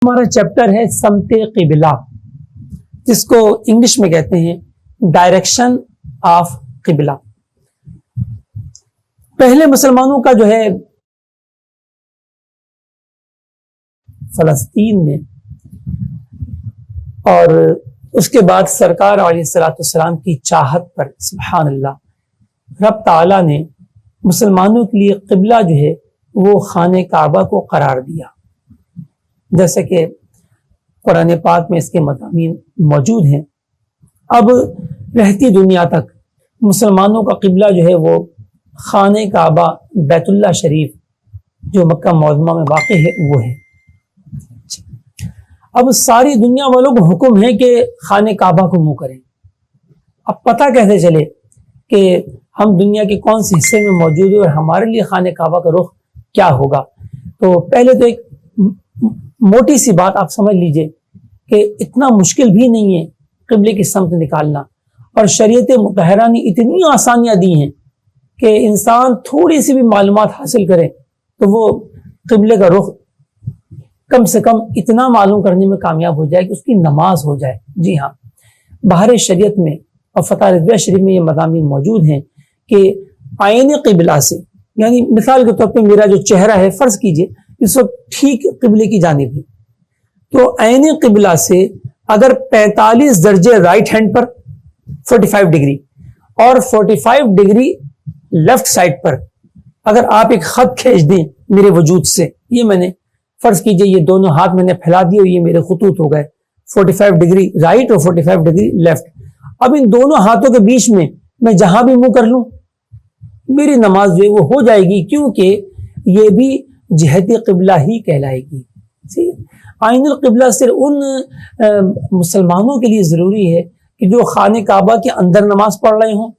ہمارا چیپٹر ہے سمت قبلہ، جس کو انگلش میں کہتے ہیں ڈائریکشن آف قبلہ۔ پہلے مسلمانوں کا جو ہے فلسطین میں، اور اس کے بعد سرکار علیہ الصلوۃ والسلام کی چاہت پر سبحان اللہ رب تعالیٰ نے مسلمانوں کے لیے قبلہ جو ہے وہ خانہ کعبہ کو قرار دیا، جیسے کہ قرآن پاک میں اس کے مضامین موجود ہیں۔ اب رہتی دنیا تک مسلمانوں کا قبلہ جو ہے وہ خانہ کعبہ بیت اللہ شریف جو مکہ معظمہ میں واقع ہے وہ ہے۔ اب ساری دنیا والوں کو حکم ہے کہ خانہ کعبہ کو منہ کریں۔ اب پتہ کیسے چلے کہ ہم دنیا کے کون سے حصے میں موجود ہیں اور ہمارے لیے خانہ کعبہ کا رخ کیا ہوگا؟ تو پہلے تو ایک موٹی سی بات آپ سمجھ لیجئے کہ اتنا مشکل بھی نہیں ہے قبلے کی سمت نکالنا، اور شریعت مطہرہ نے اتنی آسانیاں دی ہیں کہ انسان تھوڑی سی بھی معلومات حاصل کرے تو وہ قبلے کا رخ کم سے کم اتنا معلوم کرنے میں کامیاب ہو جائے کہ اس کی نماز ہو جائے۔ جی ہاں، بہر شریعت میں اور فتح رضویہ شریف میں یہ مضامین موجود ہیں کہ آئین قبلہ سے، یعنی مثال کے طور پہ میرا جو چہرہ ہے فرض کیجئے اس وقت ٹھیک قبلے کی جانب ہے، تو عین قبلہ سے اگر 45 درجے رائٹ ہینڈ پر 45 ڈگری اور 45 ڈگری لیفٹ سائڈ پر اگر آپ ایک خط کھینچ دیں میرے وجود سے، یہ میں نے فرض کیجئے یہ دونوں ہاتھ میں نے پھیلا دیے اور یہ میرے خطوط ہو گئے 45 ڈگری رائٹ اور 45 ڈگری لیفٹ۔ اب ان دونوں ہاتھوں کے بیچ میں جہاں بھی منہ کر لوں میری نماز جو ہے وہ ہو جائے گی، کیونکہ یہ بھی جہت قبلہ ہی کہلائے گی۔ آئین القبلہ صرف ان مسلمانوں کے لیے ضروری ہے کہ جو خانہ کعبہ کے اندر نماز پڑھ رہے ہوں،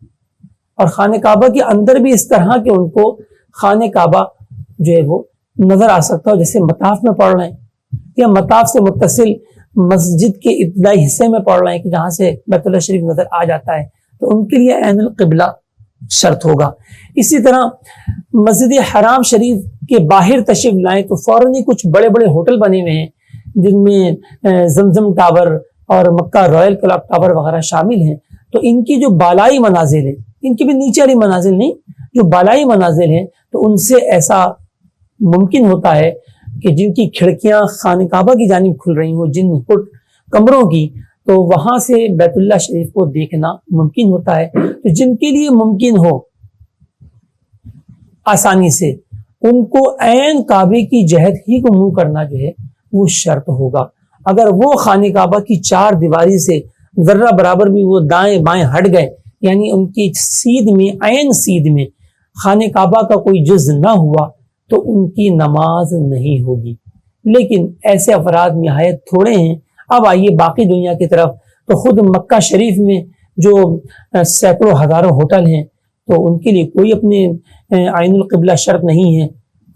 اور خانہ کعبہ کے اندر بھی اس طرح کہ ان کو خانہ کعبہ جو ہے وہ نظر آ سکتا ہو، جیسے مطاف میں پڑھ رہے ہیں یا مطاف سے متصل مسجد کے ابتدائی حصے میں پڑھ رہے ہیں کہ جہاں سے بیت اللہ شریف نظر آ جاتا ہے، تو ان کے لیے عین القبلہ شرط ہوگا۔ اسی طرح مسجد حرام شریف کے باہر تشریف لائیں تو فوراً ہی کچھ بڑے بڑے ہوٹل بنے ہوئے ہیں جن میں زمزم ٹاور اور مکہ رائل کلب ٹاور وغیرہ شامل ہیں، تو ان کی جو بالائی منازل ہیں، ان کی بھی نیچے والی منازل نہیں، جو بالائی منازل ہیں تو ان سے ایسا ممکن ہوتا ہے کہ جن کی کھڑکیاں خانہ کعبہ کی جانب کھل رہی ہوں، جن کمروں کی، تو وہاں سے بیت اللہ شریف کو دیکھنا ممکن ہوتا ہے۔ تو جن کے لیے ممکن ہو آسانی سے، ان کو عین کعبے کی جہت ہی کو منہ کرنا جو ہے وہ شرط ہوگا۔ اگر وہ خانہ کعبہ کی چار دیواری سے ذرہ برابر بھی وہ دائیں بائیں ہٹ گئے، یعنی ان کی سیدھ میں عین سیدھ میں خانہ کعبہ کا کوئی جز نہ ہوا، تو ان کی نماز نہیں ہوگی۔ لیکن ایسے افراد نہایت تھوڑے ہیں۔ اب آئیے باقی دنیا کی طرف، تو خود مکہ شریف میں جو سینکڑوں ہزاروں ہوٹل ہیں، تو ان کے لیے کوئی اپنے عین القبلہ شرط نہیں ہے،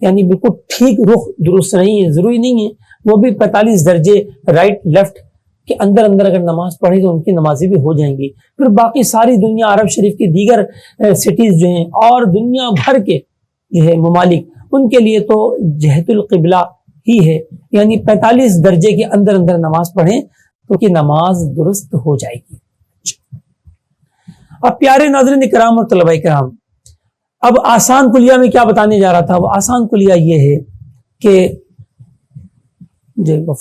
یعنی بالکل ٹھیک رخ درست نہیں ہے، ضروری نہیں ہے وہ بھی 45 درجے رائٹ لیفٹ کے اندر اگر نماز پڑھی تو ان کی نمازیں بھی ہو جائیں گی۔ پھر باقی ساری دنیا، عرب شریف کی دیگر سٹیز جو ہیں اور دنیا بھر کے جو ہے ممالک، ان کے لیے تو جہت القبلہ ہی ہے، یعنی 45 درجے کے اندر نماز پڑھیں تو کی نماز درست ہو جائے گی۔ اب پیارے ناظرین کرام اور طلباء کرام، اب آسان کلیہ میں کیا بتانے جا رہا تھا، وہ آسان کلیہ یہ ہے کہ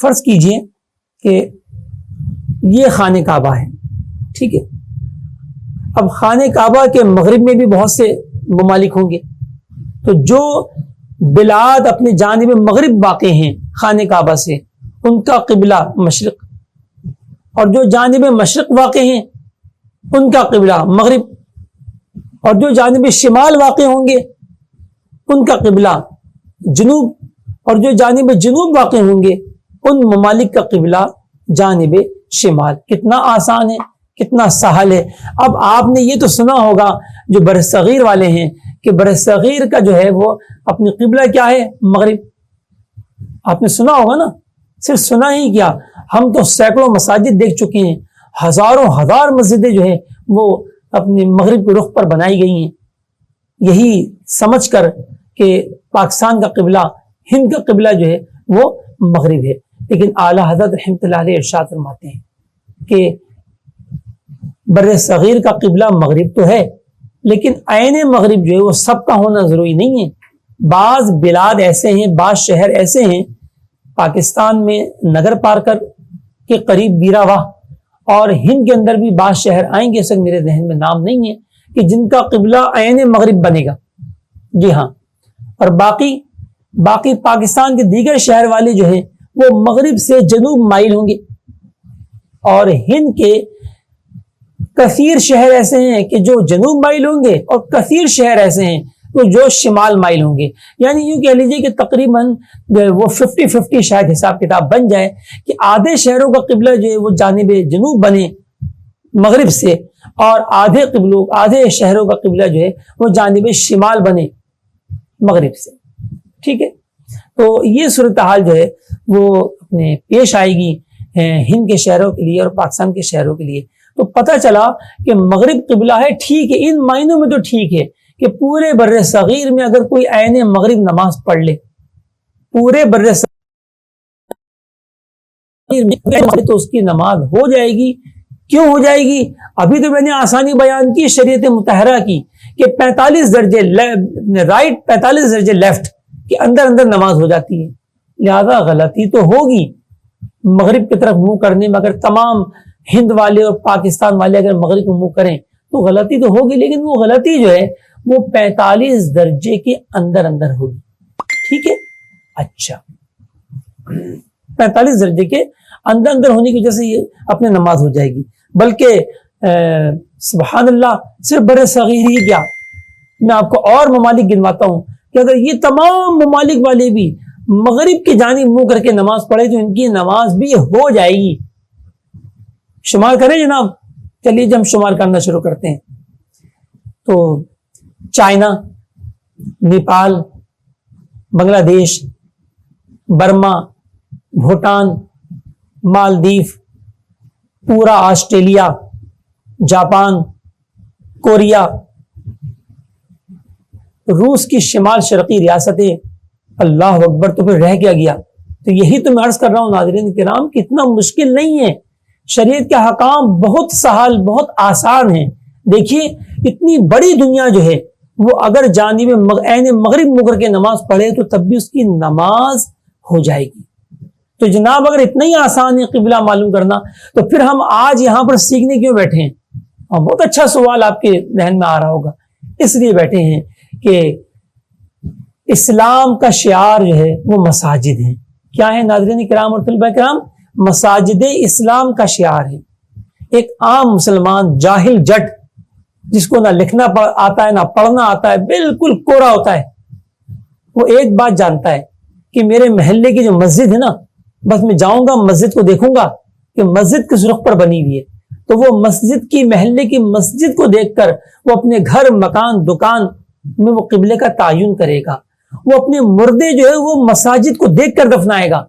فرض کیجئے کہ یہ خانہ کعبہ ہے، ٹھیک ہے۔ اب خانہ کعبہ کے مغرب میں بھی بہت سے ممالک ہوں گے، تو جو بلاد اپنے جانب مغرب واقع ہیں خانہ کعبہ سے، ان کا قبلہ مشرق، اور جو جانب مشرق واقع ہیں ان کا قبلہ مغرب، اور جو جانب شمال واقع ہوں گے ان کا قبلہ جنوب، اور جو جانب جنوب واقع ہوں گے ان ممالک کا قبلہ جانب شمال۔ کتنا آسان ہے، کتنا سہل ہے۔ اب آپ نے یہ تو سنا ہوگا جو برصغیر والے ہیں کہ برصغیر کا جو ہے وہ اپنی قبلہ کیا ہے، مغرب۔ آپ نے سنا ہوگا نا، صرف سنا ہی کیا، ہم تو سینکڑوں مساجد دیکھ چکے ہیں، ہزاروں ہزار مسجدیں جو ہیں وہ اپنے مغرب کے رخ پر بنائی گئی ہیں، یہی سمجھ کر کہ پاکستان کا قبلہ، ہند کا قبلہ جو ہے وہ مغرب ہے۔ لیکن اعلیٰ حضرت رحمۃ اللہ علیہ ارشاد فرماتے ہیں کہ بر صغیر کا قبلہ مغرب تو ہے، لیکن عین مغرب جو ہے وہ سب کا ہونا ضروری نہیں ہے۔ بعض بلاد ایسے ہیں، بعض شہر ایسے ہیں پاکستان میں نگر پارکر کے قریب بیراواہ، اور ہند کے اندر بھی بعض شہر آئیں گے، اس وقت میرے ذہن میں نام نہیں ہے، کہ جن کا قبلہ عین مغرب بنے گا۔ جی ہاں، اور باقی پاکستان کے دیگر شہر والے جو ہیں وہ مغرب سے جنوب مائل ہوں گے، اور ہند کے کثیر شہر ایسے ہیں کہ جو جنوب مائل ہوں گے، اور کثیر شہر ایسے ہیں جو شمال مائل ہوں گے۔ یعنی یوں کہہ لیجیے کہ تقریباً وہ 50-50 شاید حساب کتاب بن جائے کہ آدھے شہروں کا قبلہ جو ہے وہ جانب جنوب بنے مغرب سے، اور آدھے شہروں کا قبلہ جو ہے وہ جانب شمال بنے مغرب سے۔ ٹھیک ہے، تو یہ صورتحال جو ہے وہ اپنے پیش آئے گی ہند کے شہروں کے لیے اور پاکستان کے شہروں کے لیے۔ تو پتہ چلا کہ مغرب قبلہ ہے، ٹھیک ہے، ان معنوں میں تو ٹھیک ہے کہ پورے بر صغیر میں اگر کوئی عین مغرب نماز پڑھ لے، پورے بر صغیر میں، تو اس کی نماز ہو جائے گی۔ کیوں ہو جائے گی؟ ابھی تو میں نے آسانی بیان کی شریعت مطہرہ کی کہ 45 درجے رائٹ 45 درجے لیفٹ کے اندر نماز ہو جاتی ہے، لہذا غلطی تو ہوگی مغرب کی طرف منہ کرنے میں۔ اگر تمام ہند والے اور پاکستان والے اگر مغرب کو منہ کریں تو غلطی تو ہوگی، لیکن وہ غلطی جو ہے وہ 45 درجے کے اندر ہوگی۔ ٹھیک ہے، اچھا 45 درجے کے اندر ہونے کی وجہ سے یہ اپنے نماز ہو جائے گی۔ بلکہ سبحان اللہ، صرف بر صغیر ہی کیا، میں آپ کو اور ممالک گنواتا ہوں کہ اگر یہ تمام ممالک والے بھی مغرب کی جانب منہ کر کے نماز پڑھے تو ان کی نماز بھی ہو جائے گی۔ شمار کریں جناب، چلیے جب ہم شمار کرنا شروع کرتے ہیں تو چائنا، نیپال، بنگلہ دیش، برما، بھوٹان، مالدیف، پورا آسٹریلیا، جاپان، کوریا، روس کی شمال شرقی ریاستیں، اللہ اکبر، تو پھر رہ گیا۔ تو یہی تو میں عرض کر رہا ہوں ناظرین کرام، کتنا مشکل نہیں ہے، شریعت کے حکام بہت سہل، بہت آسان ہیں۔ دیکھیے اتنی بڑی دنیا جو ہے وہ اگر جانب عین مغرب منہ کر کے نماز پڑھے تو تب بھی اس کی نماز ہو جائے گی۔ تو جناب اگر اتنا ہی آسان ہے قبلہ معلوم کرنا، تو پھر ہم آج یہاں پر سیکھنے کیوں بیٹھے ہیں؟ بہت اچھا سوال آپ کے ذہن میں آ رہا ہوگا۔ اس لیے بیٹھے ہیں کہ اسلام کا شعار جو ہے وہ مساجد ہیں۔ کیا ہے ناظرین کرام اور طلباء کرام؟ مساجد اسلام کا شعار ہے۔ ایک عام مسلمان جاہل جٹ جس کو نہ لکھنا آتا ہے نہ پڑھنا آتا ہے، بالکل کوڑا ہوتا ہے، وہ ایک بات جانتا ہے کہ میرے محلے کی جو مسجد ہے نا، بس میں جاؤں گا مسجد کو دیکھوں گا کہ مسجد کس رخ پر بنی ہوئی ہے، تو وہ مسجد کی، محلے کی مسجد کو دیکھ کر وہ اپنے گھر، مکان، دکان میں وہ قبلے کا تعین کرے گا۔ وہ اپنے مردے جو ہے وہ مساجد کو دیکھ کر دفنائے گا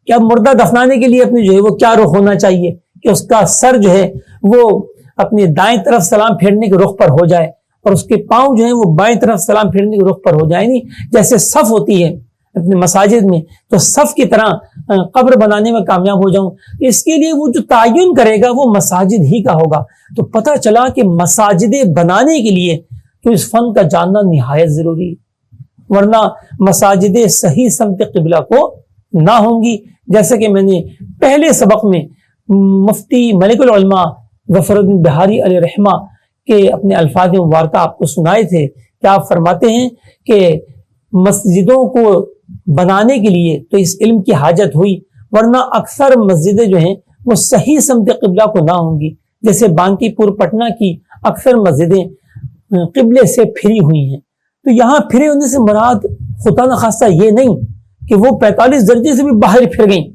کہ اب مردہ دفنانے کے لیے اپنے جو ہے وہ کیا رخ ہونا چاہیے کہ اس کا سر جو ہے وہ اپنے دائیں طرف سلام پھیرنے کے رخ پر ہو جائے، اور اس کے پاؤں جو ہیں وہ بائیں طرف سلام پھیرنے کے رخ پر ہو جائے۔ نہیں جیسے صف ہوتی ہے اپنے مساجد میں، تو صف کی طرح قبر بنانے میں کامیاب ہو جاؤں، اس کے لیے وہ جو تعین کرے گا وہ مساجد ہی کا ہوگا۔ تو پتہ چلا کہ مساجدیں بنانے کے لیے تو اس فن کا جاننا نہایت ضروری ہے، ورنہ مساجدیں صحیح سمت قبلہ کو نہ ہوں گی۔ جیسے کہ میں نے پہلے سبق میں مفتی ملک العلماء ظفر الدین بہاری علیہ رحمہ کے اپنے الفاظ مبارکہ آپ کو سنائے تھے کہ آپ فرماتے ہیں کہ مسجدوں کو بنانے کے لیے تو اس علم کی حاجت ہوئی، ورنہ اکثر مسجدیں جو ہیں وہ صحیح سمت قبلہ کو نہ ہوں گی۔ جیسے بانکی پور پٹنہ کی اکثر مسجدیں قبلے سے پھری ہوئی ہیں، تو یہاں پھرے ہونے سے مراد خدا نخواستہ یہ نہیں کہ وہ 45 درجے سے بھی باہر پھر گئیں،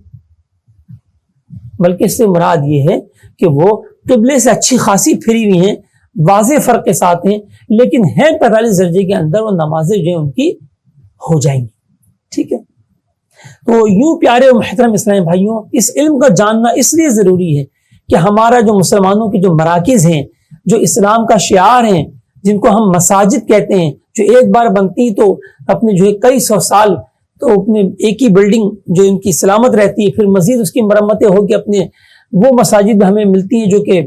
بلکہ اس سے مراد یہ ہے کہ وہ قبلے سے اچھی خاصی پھری ہوئی ہیں، واضح فرق کے ساتھ ہیں، لیکن ہیں 45 درجے کے اندر، وہ نمازیں جو ہیں ان کی ہو جائیں گی۔ ٹھیک ہے، تو یوں پیارے اور محترم اسلامی بھائیوں، اس علم کا جاننا اس لیے ضروری ہے کہ ہمارا جو مسلمانوں کے جو مراکز ہیں، جو اسلام کا شعار ہیں، جن کو ہم مساجد کہتے ہیں، جو ایک بار بنتی تو اپنے جو ہے کئی سو سال تو اپنے ایک ہی بلڈنگ جو ان کی سلامت رہتی ہے، پھر مزید اس کی مرمتیں ہو کے اپنے وہ مساجد ہمیں ملتی ہیں جو کہ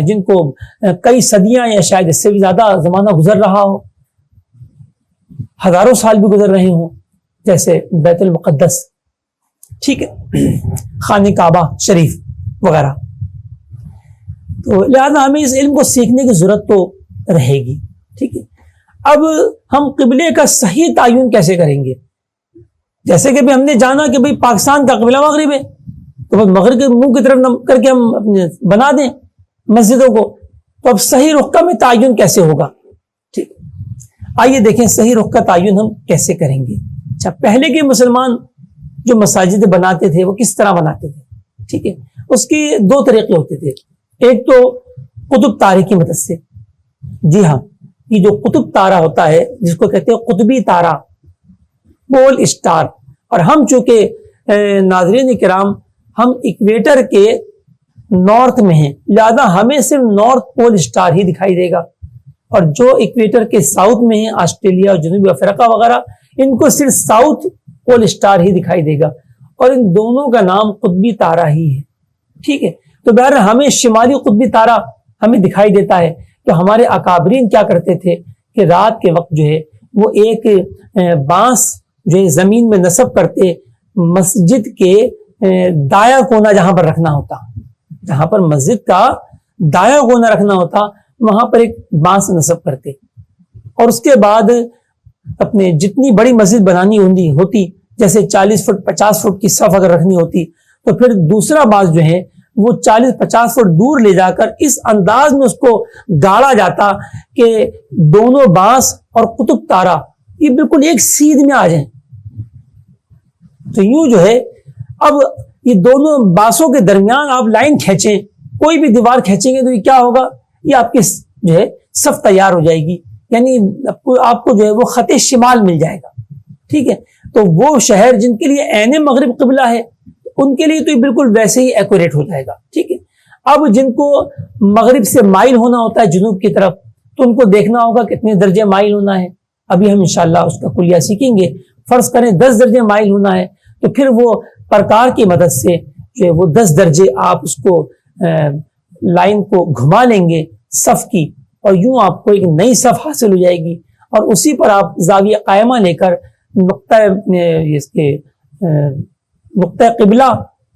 جن کو کئی صدیاں یا شاید اس سے بھی زیادہ زمانہ گزر رہا ہو، ہزاروں سال بھی گزر رہے ہوں، جیسے بیت المقدس، ٹھیک ہے، خانہ کعبہ شریف وغیرہ. تو لہذا ہمیں اس علم کو سیکھنے کی ضرورت تو رہے گی. ٹھیک ہے، اب ہم قبلے کا صحیح تعین کیسے کریں گے؟ جیسے کہ ہم نے جانا کہ بھئی پاکستان کا قبلہ مغرب ہے، تو بس مغرب کے منہ کی طرف کر کے ہم اپنے بنا دیں مسجدوں کو. تو اب صحیح رخ کا میں تعین کیسے ہوگا؟ ٹھیک، آئیے دیکھیں صحیح رخ کا تعین ہم کیسے کریں گے. اچھا، پہلے کے مسلمان جو مساجد بناتے تھے وہ کس طرح بناتے تھے؟ ٹھیک ہے، اس کے دو طریقے ہوتے تھے. ایک تو قطب تارے کی مدد سے. جی ہاں، یہ جو قطب تارہ ہوتا ہے جس کو کہتے ہیں قطبی تارہ، پول اسٹار، اور ہم چونکہ ناظرین کرام ہم اکویٹر کے نارتھ میں ہیں، لہذا ہمیں صرف نارتھ پول اسٹار ہی دکھائی دے گا، اور جو اکویٹر کے ساؤتھ میں ہیں آسٹریلیا اور جنوبی افریقہ وغیرہ، ان کو صرف ساؤتھ پول اسٹار ہی دکھائی دے گا، اور ان دونوں کا نام قطبی تارہ ہی ہے. ٹھیک ہے، تو بہرحال ہمیں شمالی قطبی تارہ ہمیں دکھائی دیتا ہے. تو ہمارے اکابرین کیا کرتے تھے کہ رات کے وقت جو ہے وہ ایک بانس جو ہے زمین میں نصب کرتے، مسجد کے دایاں کونا جہاں پر رکھنا ہوتا، جہاں پر مسجد کا دایاں کونا رکھنا ہوتا، وہاں پر ایک بانس نصب کرتے، اور اس کے بعد اپنے جتنی بڑی مسجد بنانی ہوتی، جیسے 40 فٹ 50 فٹ کی صف اگر رکھنی ہوتی، تو پھر دوسرا بانس جو ہے وہ 40-50 فٹ دور لے جا کر اس انداز میں اس کو گاڑا جاتا کہ دونوں بانس اور قطب تارہ یہ بالکل ایک سیدھ میں آ جائیں. تو یوں جو ہے اب یہ دونوں بانسوں کے درمیان آپ لائن کھینچیں، کوئی بھی دیوار کھینچیں گے تو یہ کیا ہوگا، یہ آپ کی جو ہے صف تیار ہو جائے گی، یعنی آپ کو جو ہے وہ خط شمال مل جائے گا. ٹھیک ہے، تو وہ شہر جن کے لیے عین مغرب قبلہ ہے ان کے لیے تو یہ بالکل ویسے ہی ایکوریٹ ہو جائے گا. ٹھیک ہے، اب جن کو مغرب سے مائل ہونا ہوتا ہے جنوب کی طرف، تو ان کو دیکھنا ہوگا کتنے درجے مائل ہونا ہے. ابھی ہم انشاءاللہ اس کا کلیہ سیکھیں گے. فرض کریں 10 درجے مائل ہونا ہے، تو پھر وہ پرکار کی مدد سے جو ہے وہ 10 درجے آپ اس کو لائن کو گھما لیں گے صف کی، اور یوں آپ کو ایک نئی صف حاصل ہو جائے گی، اور اسی پر آپ زاویہ قائمہ لے کر نقطہ قبلہ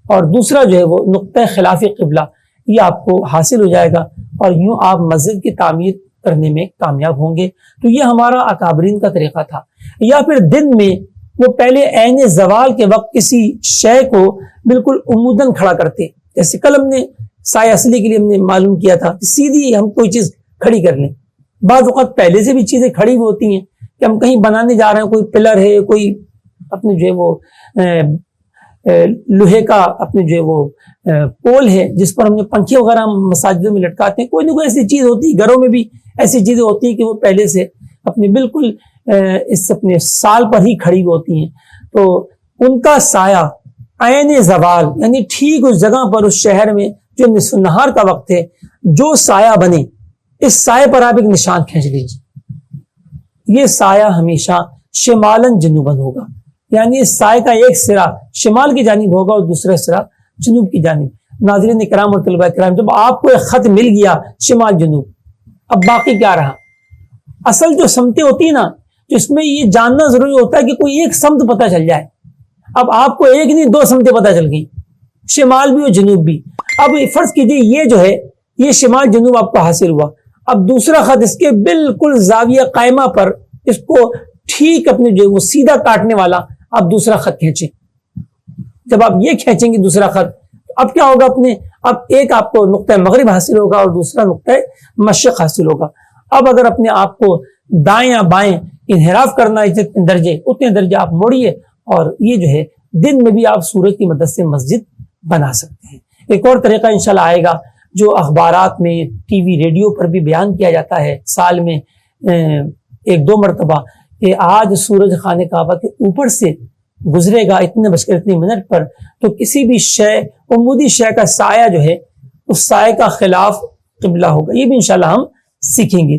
اور دوسرا جو ہے وہ نقطہ خلاف قبلہ یہ آپ کو حاصل ہو جائے گا، اور یوں آپ مسجد کی تعمیر کرنے میں کامیاب ہوں گے. تو یہ ہمارا اکابرین کا طریقہ تھا. یا پھر دن میں وہ پہلے عین زوال کے وقت کسی شے کو بالکل عموداً کھڑا کرتے، جیسے کل ہم نے سایہ اصلی کے لیے ہم نے معلوم کیا تھا کہ سیدھی ہم کوئی چیز کھڑی کر لیں. بعض اوقات پہلے سے بھی چیزیں کھڑی ہوتی ہیں کہ ہم کہیں بنانے جا رہے ہیں، کوئی پلر ہے، کوئی اپنے جو ہے وہ لوہے کا اپنے جو ہے وہ پول ہے جس پر ہم نے پنکھے وغیرہ مساجدوں میں لٹکاتے ہیں، کوئی نہ کوئی ایسی چیز ہوتی ہے، گھروں میں بھی ایسی چیزیں ہوتی ہیں کہ وہ پہلے سے اپنے بالکل اس اپنے سال پر ہی کھڑی ہوتی ہیں. تو ان کا سایہ عین زوال یعنی ٹھیک اس جگہ پر اس شہر میں جو نصف النہار کا وقت ہے جو سایہ بنے، اس سایہ پر آپ ایک نشان کھینچ لیجیے. یہ سایہ ہمیشہ شمالاً جنوباً ہوگا، یعنی اس سائے کا ایک سرا شمال کی جانب ہوگا اور دوسرا سرا جنوب کی جانب. ناظرین کرام اور طلباء کرام، جب آپ کو ایک خط مل گیا شمال جنوب، اب باقی کیا رہا؟ اصل جو سمتیں ہوتی ہیں نا، تو اس میں یہ جاننا ضروری ہوتا ہے کہ کوئی ایک سمت پتہ چل جائے. اب آپ کو ایک نہیں 2 سمتیں پتہ چل گئی، شمال بھی اور جنوب بھی. اب فرض کیجئے یہ جو ہے یہ شمال جنوب آپ کو حاصل ہوا. اب دوسرا خط اس کے بالکل زاویہ قائمہ پر اس کو ٹھیک اپنے جو وہ سیدھا کاٹنے والا آپ دوسرا خط کھینچیں. جب آپ یہ کھینچیں گے دوسرا خط، اب کیا ہوگا اپنے، اب ایک آپ کو نقطہ مغرب حاصل ہوگا اور دوسرا نقطہ مشرق حاصل ہوگا. اب اگر اپنے آپ کو دائیں یا بائیں انحراف کرنا ہے جتنے درجے اتنے درجے آپ موڑیے، اور یہ جو ہے دن میں بھی آپ سورج کی مدد سے مسجد بنا سکتے ہیں. ایک اور طریقہ انشاءاللہ آئے گا جو اخبارات میں، ٹی وی ریڈیو پر بھی بیان کیا جاتا ہے سال میں 1-2 مرتبہ، کہ آج سورج خانہ کعبہ کے اوپر سے گزرے گا اتنے بج کر اتنے منٹ پر، تو کسی بھی شے عمودی شے کا سایہ جو ہے اس سائے کا خلاف قبلہ ہوگا. یہ بھی انشاءاللہ ہم سیکھیں گے.